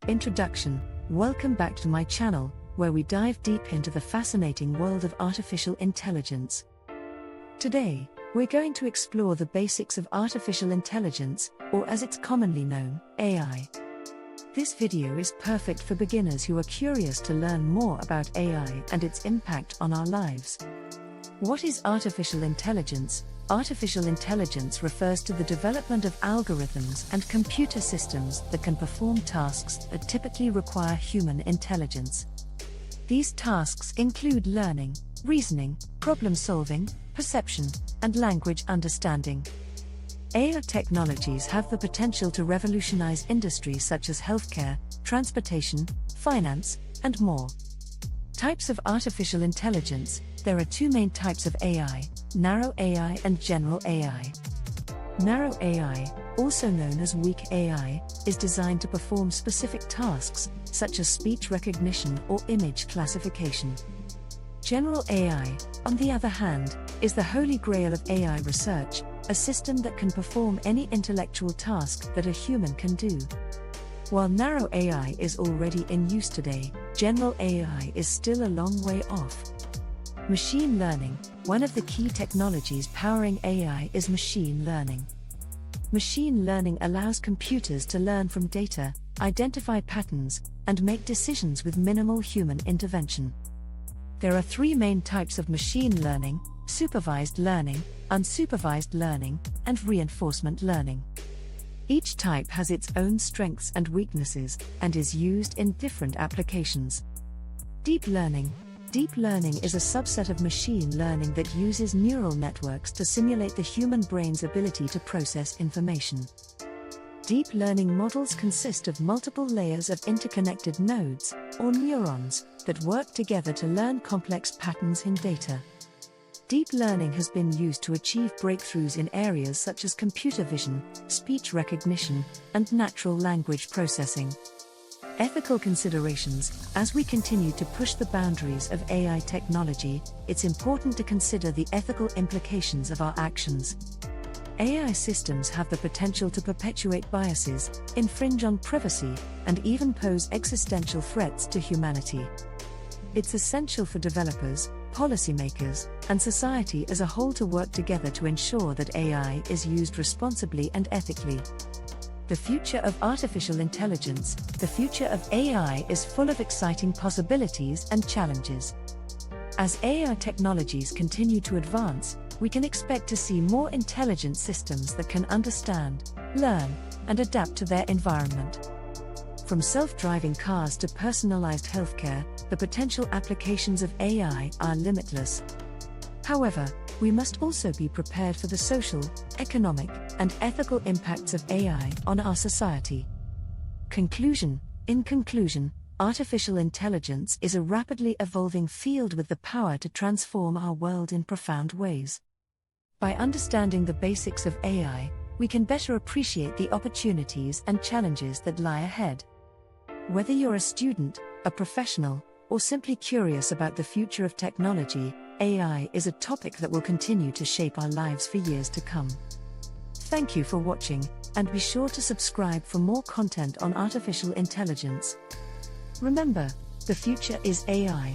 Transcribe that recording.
Introduction. Welcome back to my channel, where we dive deep into the fascinating world of artificial intelligence. Today, we're going to explore the basics of artificial intelligence, or as it's commonly known, AI. This video is perfect for beginners who are curious to learn more about AI and its impact on our lives. What is artificial intelligence? Artificial intelligence refers to the development of algorithms and computer systems that can perform tasks that typically require human intelligence. These tasks include learning, reasoning, problem-solving, perception, and language understanding. AI technologies have the potential to revolutionize industries such as healthcare, transportation, finance, and more. Types of artificial intelligence. There are two main types of AI: narrow AI and general AI. Narrow AI, also known as weak AI, is designed to perform specific tasks, such as speech recognition or image classification. General AI, on the other hand, is the holy grail of AI research, a system that can perform any intellectual task that a human can do. While narrow AI is already in use today, general AI is still a long way off. Machine learning. One of the key technologies powering AI is machine learning. Machine learning allows computers to learn from data, identify patterns, and make decisions with minimal human intervention. There are three main types of machine learning: supervised learning, unsupervised learning, and reinforcement learning. Each type has its own strengths and weaknesses, and is used in different applications. Deep learning. Deep learning is a subset of machine learning that uses neural networks to simulate the human brain's ability to process information. Deep learning models consist of multiple layers of interconnected nodes, or neurons, that work together to learn complex patterns in data. Deep learning has been used to achieve breakthroughs in areas such as computer vision, speech recognition, and natural language processing. Ethical considerations. As we continue to push the boundaries of AI technology, it's important to consider the ethical implications of our actions. AI systems have the potential to perpetuate biases, infringe on privacy, and even pose existential threats to humanity. It's essential for developers, policymakers, and society as a whole to work together to ensure that AI is used responsibly and ethically. The future of artificial intelligence. The future of AI is full of exciting possibilities and challenges. As AI technologies continue to advance, we can expect to see more intelligent systems that can understand, learn, and adapt to their environment. From self-driving cars to personalized healthcare, the potential applications of AI are limitless. However, we must also be prepared for the social, economic, and ethical impacts of AI on our society. Conclusion. In conclusion, artificial intelligence is a rapidly evolving field with the power to transform our world in profound ways. By understanding the basics of AI, we can better appreciate the opportunities and challenges that lie ahead. Whether you're a student, a professional, or simply curious about the future of technology, AI is a topic that will continue to shape our lives for years to come. Thank you for watching, and be sure to subscribe for more content on artificial intelligence. Remember, the future is AI.